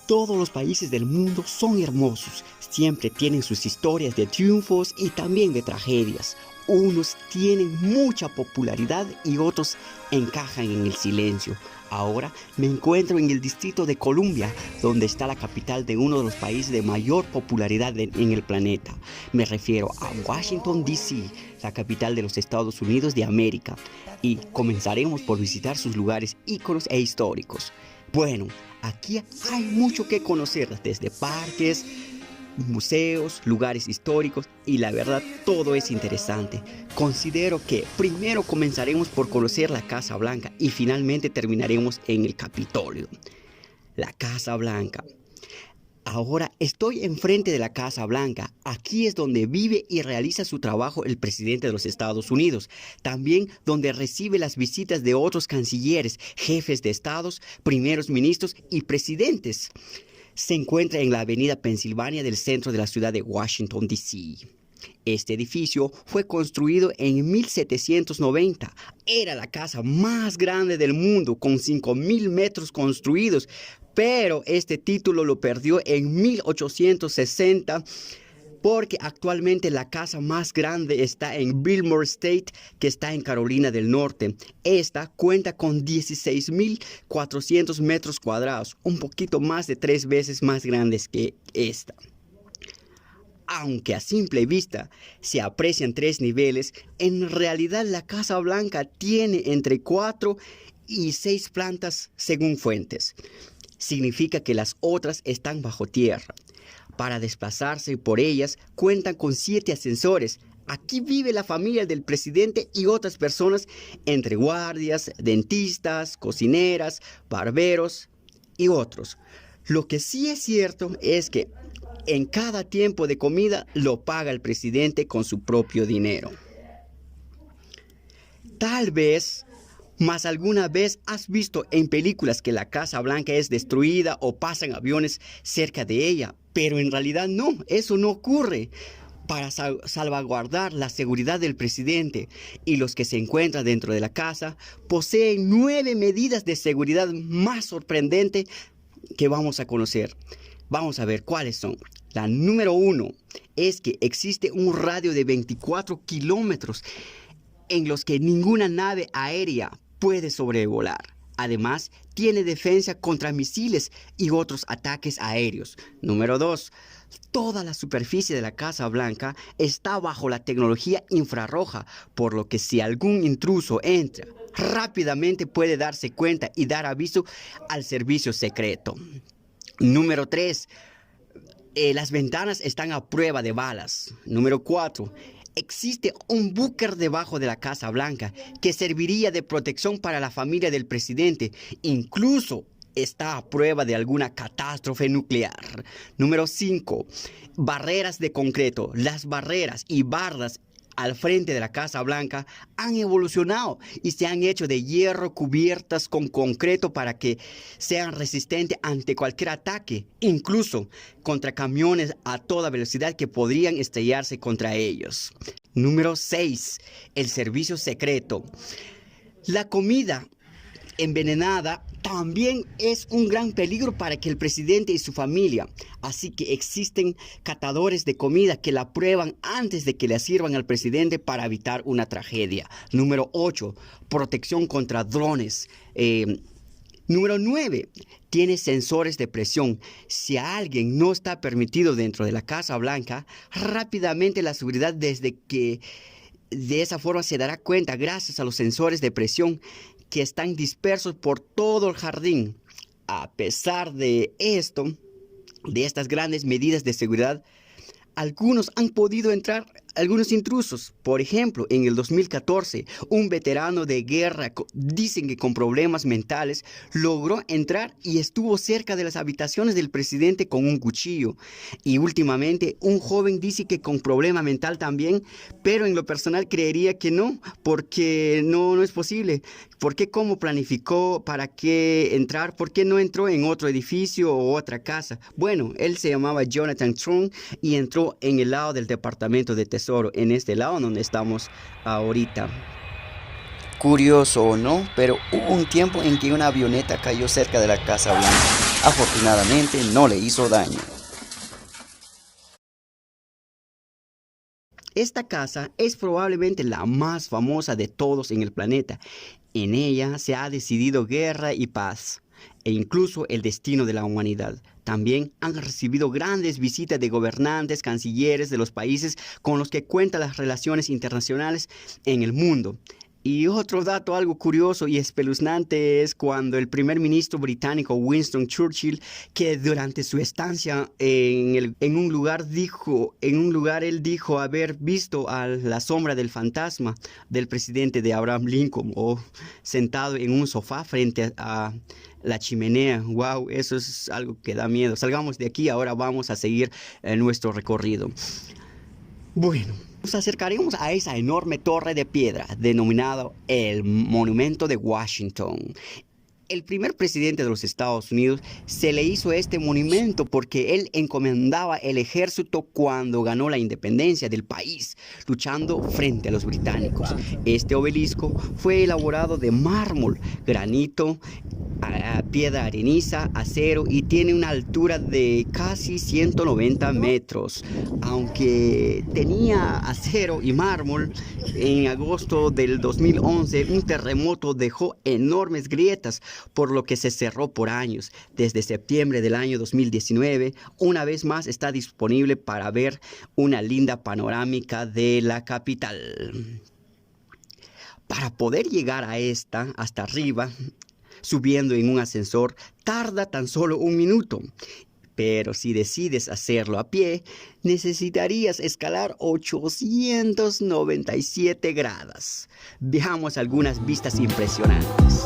Todos los países del mundo son hermosos, siempre tienen sus historias de triunfos y también de tragedias. Unos tienen mucha popularidad y otros encajan en el silencio. Ahora me encuentro en el Distrito de Columbia, donde está la capital de uno de los países de mayor popularidad en el planeta. Me refiero a Washington, D.C., la capital de los Estados Unidos de América. Y comenzaremos por visitar sus lugares íconos e históricos. Bueno, aquí hay mucho que conocer, desde parques, museos, lugares históricos y la verdad todo es interesante. Considero que primero comenzaremos por conocer la Casa Blanca y finalmente terminaremos en el Capitolio. La Casa Blanca. Ahora estoy enfrente de la Casa Blanca. Aquí es donde vive y realiza su trabajo el presidente de los Estados Unidos. También donde recibe las visitas de otros cancilleres, jefes de estados, primeros ministros y presidentes. Se encuentra en la avenida Pensilvania del centro de la ciudad de Washington, D.C. Este edificio fue construido en 1790. Era la casa más grande del mundo, con 5,000 metros construidos, pero este título lo perdió en 1860 porque actualmente la casa más grande está en Biltmore Estate, que está en Carolina del Norte. Esta cuenta con 16,400 metros cuadrados, un poquito más de 3 veces más grandes que esta. Aunque a simple vista se aprecian 3 niveles, en realidad la Casa Blanca tiene entre 4 y 6 plantas según fuentes. Significa que las otras están bajo tierra. Para desplazarse por ellas cuentan con 7 ascensores. Aquí vive la familia del presidente y otras personas, entre guardias, dentistas, cocineras, barberos y otros. Lo que sí es cierto es que en cada tiempo de comida lo paga el presidente con su propio dinero. Tal vez, más alguna vez has visto en películas que la Casa Blanca es destruida o pasan aviones cerca de ella, pero en realidad no, eso no ocurre. Para salvaguardar la seguridad del presidente y los que se encuentran dentro de la casa, poseen 9 medidas de seguridad más sorprendentes que vamos a conocer. Vamos a ver cuáles son. La número 1 es que existe un radio de 24 kilómetros en los que ninguna nave aérea puede sobrevolar. Además, tiene defensa contra misiles y otros ataques aéreos. Número 2. Toda la superficie de la Casa Blanca está bajo la tecnología infrarroja, por lo que si algún intruso entra, rápidamente puede darse cuenta y dar aviso al servicio secreto. Número 3. Las ventanas están a prueba de balas. Número 4. Existe un búnker debajo de la Casa Blanca que serviría de protección para la familia del presidente. Incluso está a prueba de alguna catástrofe nuclear. Número 5. Barreras de concreto. Las barreras y bardas al frente de la Casa Blanca han evolucionado y se han hecho de hierro cubiertas con concreto para que sean resistentes ante cualquier ataque, incluso contra camiones a toda velocidad que podrían estrellarse contra ellos. Número 6. El servicio secreto. La comida envenenada también es un gran peligro para que el presidente y su familia. Así que existen catadores de comida que la prueban antes de que le sirvan al presidente para evitar una tragedia. Número 8. Protección contra drones. Número 9. Tiene sensores de presión. Si a alguien no está permitido dentro de la Casa Blanca, rápidamente la seguridad de esa forma se dará cuenta gracias a los sensores de presión que están dispersos por todo el jardín. A pesar de esto, de estas grandes medidas de seguridad, algunos han podido entrar, algunos intrusos. Por ejemplo, en el 2014, un veterano de guerra, dicen que con problemas mentales, logró entrar y estuvo cerca de las habitaciones del presidente con un cuchillo. Y últimamente, un joven dice que con problema mental también, pero en lo personal creería que no, porque no es posible. ¿Por qué? ¿Cómo planificó? ¿Para qué entrar? ¿Por qué no entró en otro edificio o otra casa? Bueno, él se llamaba Jonathan Trump y entró en el lado del Departamento de Tesoro, en este lado donde estamos ahorita. Curioso o no, pero hubo un tiempo en que una avioneta cayó cerca de la Casa Blanca. Afortunadamente no le hizo daño. Esta casa es probablemente la más famosa de todos en el planeta. En ella se ha decidido guerra y paz, e incluso el destino de la humanidad. También han recibido grandes visitas de gobernantes, cancilleres de los países con los que cuentan las relaciones internacionales en el mundo. Y otro dato algo curioso y espeluznante es cuando el primer ministro británico Winston Churchill, que durante su estancia en un lugar él dijo haber visto a la sombra del fantasma del presidente de Abraham Lincoln, o sentado en un sofá frente a la chimenea. Wow, eso es algo que da miedo. Salgamos de aquí, ahora vamos a seguir nuestro recorrido. Bueno, nos acercaremos a esa enorme torre de piedra denominada el Monumento de Washington. El primer presidente de los Estados Unidos se le hizo este monumento porque él encomendaba el ejército cuando ganó la independencia del país, luchando frente a los británicos. Este obelisco fue elaborado de mármol, granito, piedra areniza, acero y tiene una altura de casi 190 metros. Aunque tenía acero y mármol, en agosto del 2011 un terremoto dejó enormes grietas, por lo que se cerró por años. Desde septiembre del año 2019, una vez más está disponible para ver una linda panorámica de la capital. Para poder llegar hasta arriba, subiendo en un ascensor, tarda tan solo 1 minuto. Pero si decides hacerlo a pie, necesitarías escalar 897 gradas. Veamos algunas vistas impresionantes.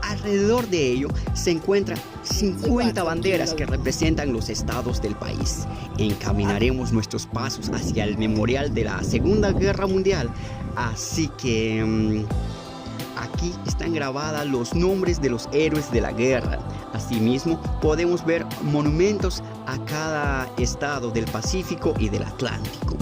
Alrededor de ello se encuentran 50 banderas que representan los estados del país. Encaminaremos nuestros pasos hacia el memorial de la Segunda Guerra Mundial. Así que aquí están grabados los nombres de los héroes de la guerra. Asimismo, podemos ver monumentos a cada estado del Pacífico y del Atlántico.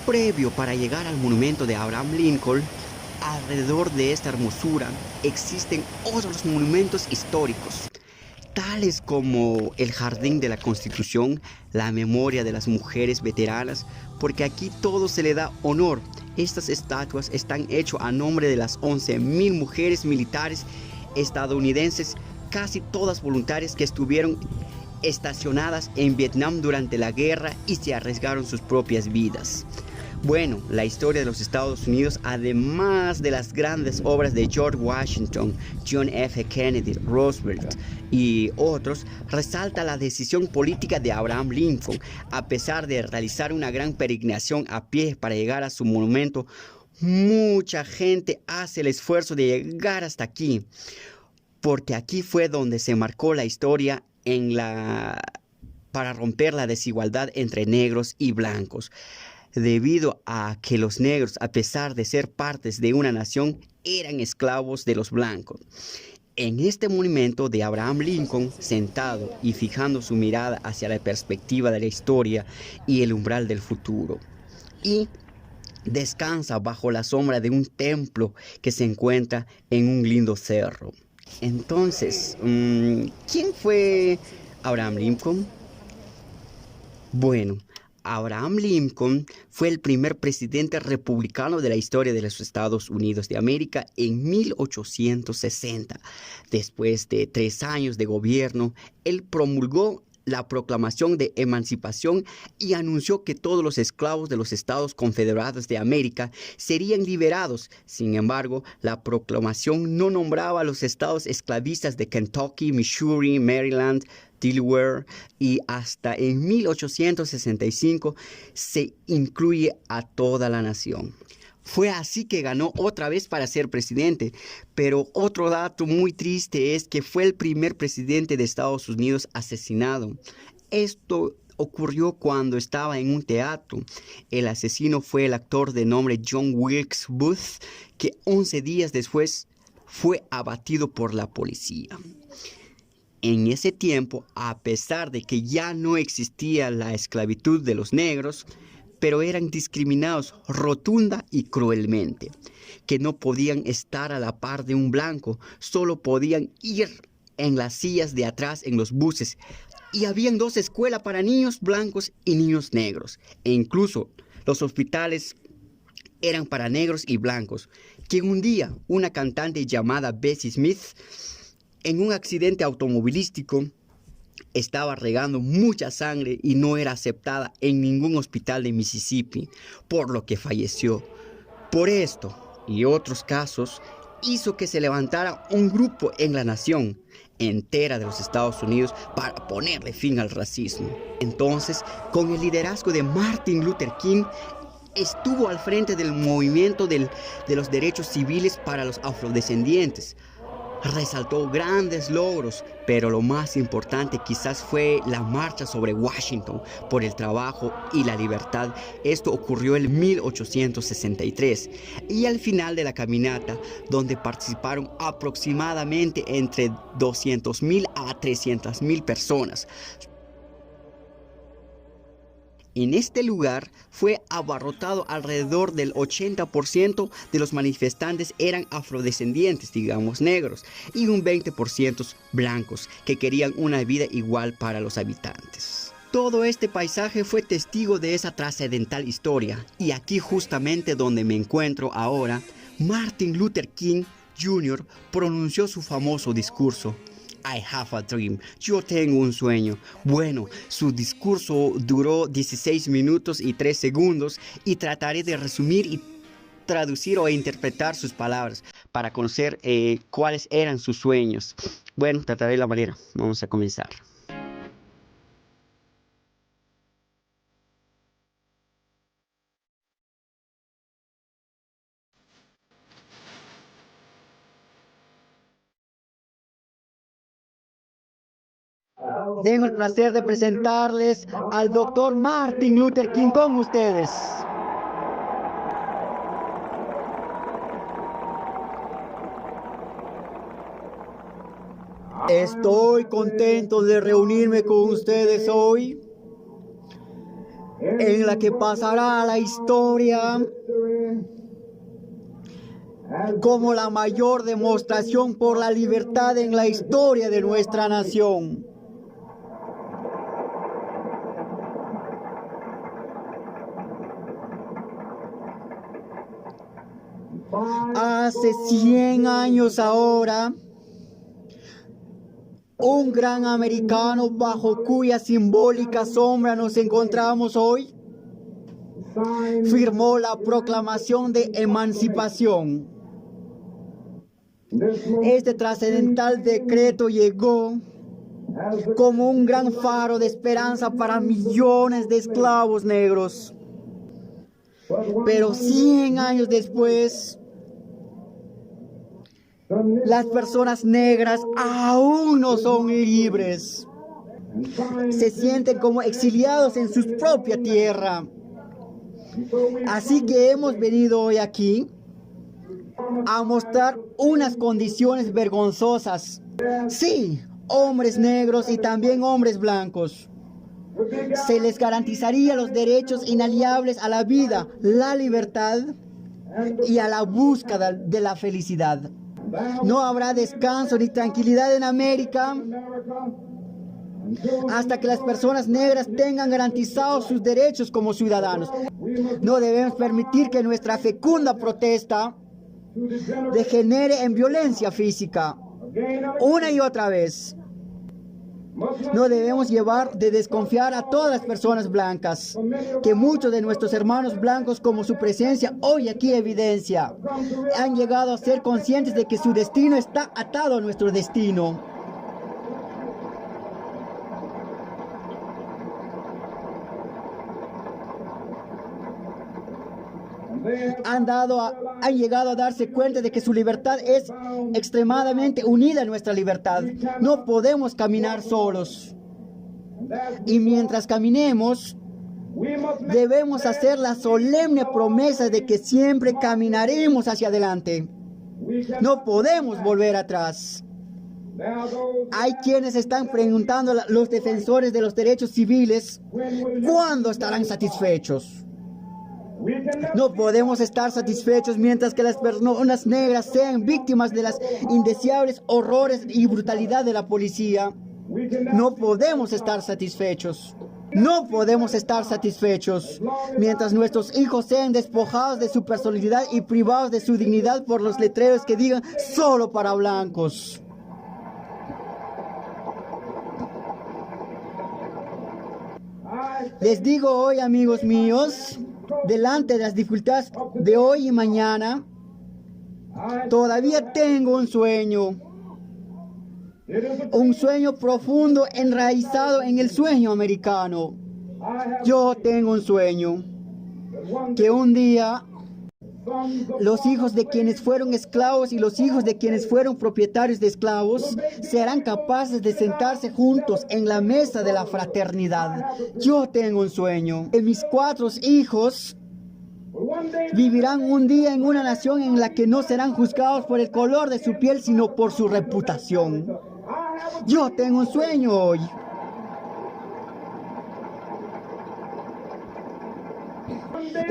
Previo para llegar al monumento de Abraham Lincoln, alrededor de esta hermosura existen otros monumentos históricos, tales como el Jardín de la Constitución, la memoria de las mujeres veteranas, porque aquí todo se le da honor. Estas estatuas están hechas a nombre de las 11,000 mujeres militares estadounidenses, casi todas voluntarias, que estuvieron estacionadas en Vietnam durante la guerra y se arriesgaron sus propias vidas. Bueno, la historia de los Estados Unidos, además de las grandes obras de George Washington, John F. Kennedy, Roosevelt y otros, resalta la decisión política de Abraham Lincoln. A pesar de realizar una gran peregrinación a pie para llegar a su monumento, mucha gente hace el esfuerzo de llegar hasta aquí, porque aquí fue donde se marcó la historia para romper la desigualdad entre negros y blancos, debido a que los negros, a pesar de ser partes de una nación, eran esclavos de los blancos. En este monumento de Abraham Lincoln, sentado y fijando su mirada hacia la perspectiva de la historia y el umbral del futuro, y descansa bajo la sombra de un templo que se encuentra en un lindo cerro. Entonces, ¿quién fue Abraham Lincoln? Bueno, Abraham Lincoln fue el primer presidente republicano de la historia de los Estados Unidos de América en 1860. Después de 3 años de gobierno, él promulgó la Proclamación de Emancipación y anunció que todos los esclavos de los Estados Confederados de América serían liberados. Sin embargo, la proclamación no nombraba a los estados esclavistas de Kentucky, Missouri, Maryland, Delaware, y hasta en 1865 se incluye a toda la nación. Fue así que ganó otra vez para ser presidente. Pero otro dato muy triste es que fue el primer presidente de Estados Unidos asesinado. Esto ocurrió cuando estaba en un teatro. El asesino fue el actor de nombre John Wilkes Booth, que 11 días después fue abatido por la policía. En ese tiempo, a pesar de que ya no existía la esclavitud de los negros, pero eran discriminados rotunda y cruelmente, que no podían estar a la par de un blanco, solo podían ir en las sillas de atrás en los buses, y habían 2 escuelas para niños blancos y niños negros, e incluso los hospitales eran para negros y blancos, que un día una cantante llamada Bessie Smith, en un accidente automovilístico, estaba regando mucha sangre y no era aceptada en ningún hospital de Mississippi, por lo que falleció. Por esto y otros casos, hizo que se levantara un grupo en la nación entera de los Estados Unidos para ponerle fin al racismo. Entonces, con el liderazgo de Martin Luther King, estuvo al frente del movimiento de los derechos civiles para los afrodescendientes. Resaltó grandes logros, pero lo más importante quizás fue la marcha sobre Washington por el trabajo y la libertad. Esto ocurrió en 1863 y al final de la caminata, donde participaron aproximadamente entre 200,000 a 300,000 personas. En este lugar fue abarrotado alrededor del 80% de los manifestantes eran afrodescendientes, digamos negros, y un 20% blancos, que querían una vida igual para los habitantes. Todo este paisaje fue testigo de esa trascendental historia, y aquí justamente donde me encuentro ahora, Martin Luther King Jr. pronunció su famoso discurso. I have a dream. Yo tengo un sueño. Bueno, su discurso duró 16 minutos y 3 segundos y trataré de resumir y traducir o interpretar sus palabras para conocer cuáles eran sus sueños. Bueno, trataré de la manera. Vamos a comenzar. Tengo el placer de presentarles al doctor Martin Luther King con ustedes. Estoy contento de reunirme con ustedes hoy, en la que pasará a la historia como la mayor demostración por la libertad en la historia de nuestra nación. Hace 100 años ahora, un gran americano bajo cuya simbólica sombra nos encontramos hoy, firmó la Proclamación de Emancipación. Este trascendental decreto llegó como un gran faro de esperanza para millones de esclavos negros. Pero 100 años después, las personas negras aún no son libres. Se sienten como exiliados en su propia tierra. Así que hemos venido hoy aquí a mostrar unas condiciones vergonzosas. Sí, hombres negros y también hombres blancos. Se les garantizaría los derechos inalienables a la vida, la libertad y a la búsqueda de la felicidad. No habrá descanso ni tranquilidad en América hasta que las personas negras tengan garantizados sus derechos como ciudadanos. No debemos permitir que nuestra fecunda protesta degenere en violencia física una y otra vez. No debemos llevar de desconfiar a todas las personas blancas, que muchos de nuestros hermanos blancos, como su presencia hoy aquí evidencia, han llegado a ser conscientes de que su destino está atado a nuestro destino. han llegado a darse cuenta de que su libertad es extremadamente unida a nuestra libertad. No podemos caminar solos. Y mientras caminemos, debemos hacer la solemne promesa de que siempre caminaremos hacia adelante. No podemos volver atrás. Hay quienes están preguntando a los defensores de los derechos civiles, ¿cuándo estarán satisfechos? No podemos estar satisfechos mientras que las personas negras sean víctimas de las indeseables horrores y brutalidad de la policía. No podemos estar satisfechos. No podemos estar satisfechos mientras nuestros hijos sean despojados de su personalidad y privados de su dignidad por los letreros que digan solo para blancos. Les digo hoy, amigos míos, delante de las dificultades de hoy y mañana, todavía tengo un sueño profundo enraizado en el sueño americano. Yo tengo un sueño que un día los hijos de quienes fueron esclavos y los hijos de quienes fueron propietarios de esclavos serán capaces de sentarse juntos en la mesa de la fraternidad. Yo tengo un sueño que mis 4 hijos vivirán un día en una nación en la que no serán juzgados por el color de su piel, sino por su reputación. Yo tengo un sueño hoy.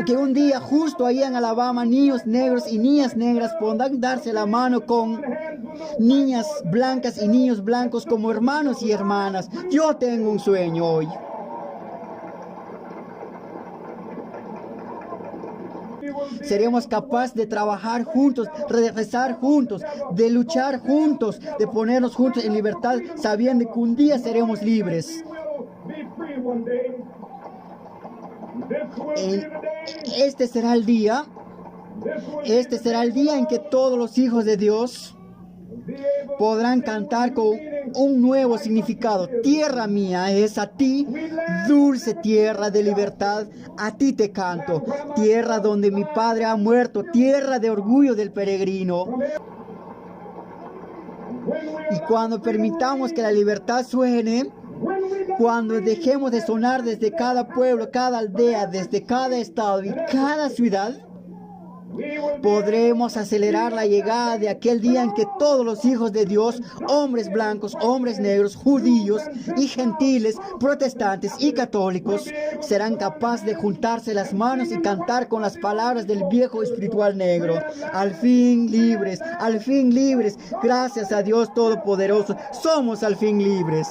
Que un día justo ahí en Alabama, niños negros y niñas negras podrán darse la mano con niñas blancas y niños blancos como hermanos y hermanas. Yo tengo un sueño hoy. Seremos capaces de trabajar juntos, de rezar juntos, de luchar juntos, de ponernos juntos en libertad, sabiendo que un día seremos libres. Este será el día en que todos los hijos de Dios podrán cantar con un nuevo significado. Tierra mía es a ti, dulce tierra de libertad, a ti te canto. Tierra donde mi padre ha muerto, tierra de orgullo del peregrino. Y cuando permitamos que la libertad suene, cuando dejemos de sonar desde cada pueblo, cada aldea, desde cada estado y cada ciudad, podremos acelerar la llegada de aquel día en que todos los hijos de Dios, hombres blancos, hombres negros, judíos y gentiles, protestantes y católicos, serán capaces de juntarse las manos y cantar con las palabras del viejo espiritual negro. Al fin libres, gracias a Dios Todopoderoso, somos al fin libres.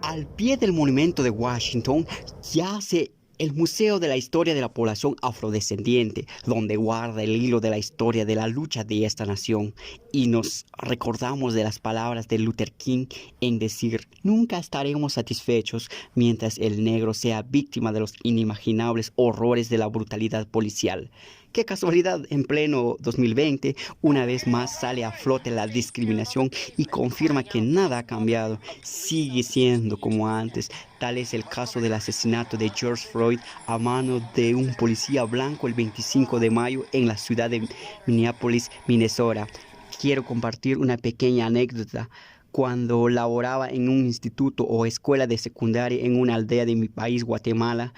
Al pie del monumento de Washington yace el Museo de la Historia de la Población Afrodescendiente, donde guarda el hilo de la historia de la lucha de esta nación. Y nos recordamos de las palabras de Luther King en decir: nunca estaremos satisfechos mientras el negro sea víctima de los inimaginables horrores de la brutalidad policial. Qué casualidad, en pleno 2020, una vez más sale a flote la discriminación y confirma que nada ha cambiado. Sigue siendo como antes. Tal es el caso del asesinato de George Floyd a mano de un policía blanco el 25 de mayo en la ciudad de Minneapolis, Minnesota. Quiero compartir una pequeña anécdota. Cuando laboraba en un instituto o escuela de secundaria en una aldea de mi país, Guatemala,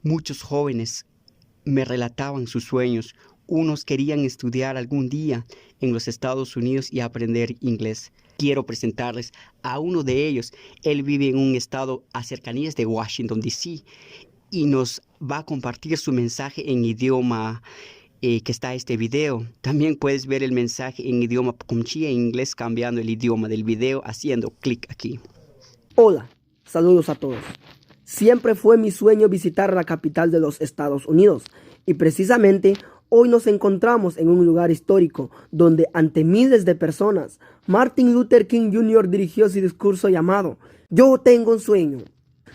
muchos jóvenes me relataban sus sueños. Unos querían estudiar algún día en los Estados Unidos y aprender inglés. Quiero presentarles a uno de ellos. Él vive en un estado a cercanías de Washington, D.C. y nos va a compartir su mensaje en idioma que está este video. También puedes ver el mensaje en idioma Pocumchí en inglés cambiando el idioma del video haciendo clic aquí. Hola, saludos a todos. Siempre fue mi sueño visitar la capital de los Estados Unidos y precisamente hoy nos encontramos en un lugar histórico donde ante miles de personas Martin Luther King Jr. dirigió su discurso llamado Yo tengo un sueño.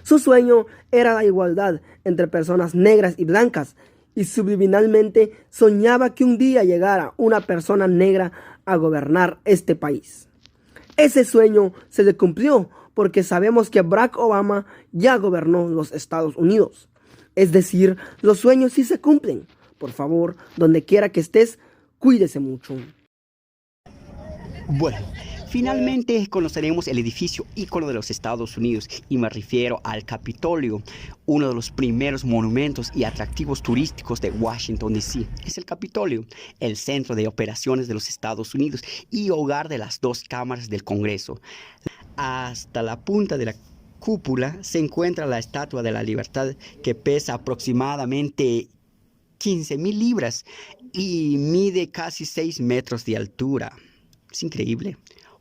Su sueño era la igualdad entre personas negras y blancas y subliminalmente soñaba que un día llegara una persona negra a gobernar este país. Ese sueño se le cumplió porque sabemos que Barack Obama ya gobernó los Estados Unidos. Es decir, los sueños sí se cumplen. Por favor, donde quiera que estés, cuídese mucho. Bueno, finalmente conoceremos el edificio ícono de los Estados Unidos y me refiero al Capitolio, uno de los primeros monumentos y atractivos turísticos de Washington, D.C. Es el Capitolio, el centro de operaciones de los Estados Unidos y hogar de las dos cámaras del Congreso. Hasta la punta de la cúpula se encuentra la Estatua de la Libertad que pesa aproximadamente 15.000 libras y mide casi 6 metros de altura. Es increíble.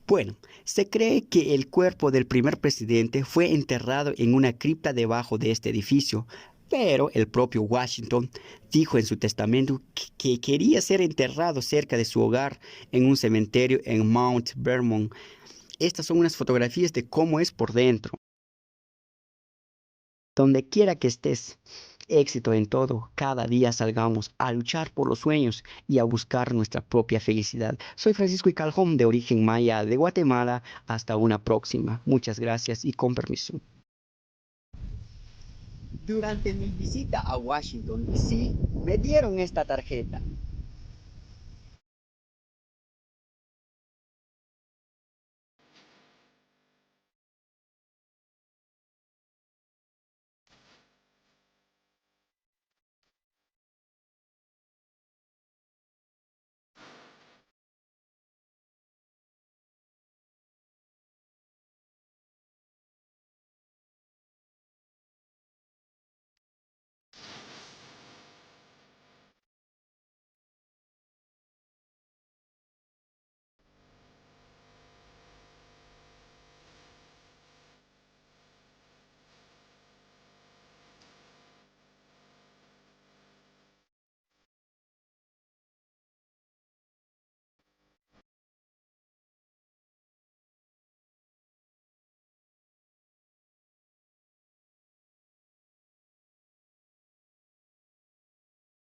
Bueno, se cree que el cuerpo del primer presidente fue enterrado en una cripta debajo de este edificio, pero el propio Washington dijo en su testamento que quería ser enterrado cerca de su hogar en un cementerio en Mount Vermont. Estas son unas fotografías de cómo es por dentro. Donde quiera que estés, éxito en todo, cada día salgamos a luchar por los sueños y a buscar nuestra propia felicidad. Soy Francisco Icalhom, de origen maya de Guatemala. Hasta una próxima. Muchas gracias y con permiso. Durante mi visita a Washington, D.C., me dieron esta tarjeta.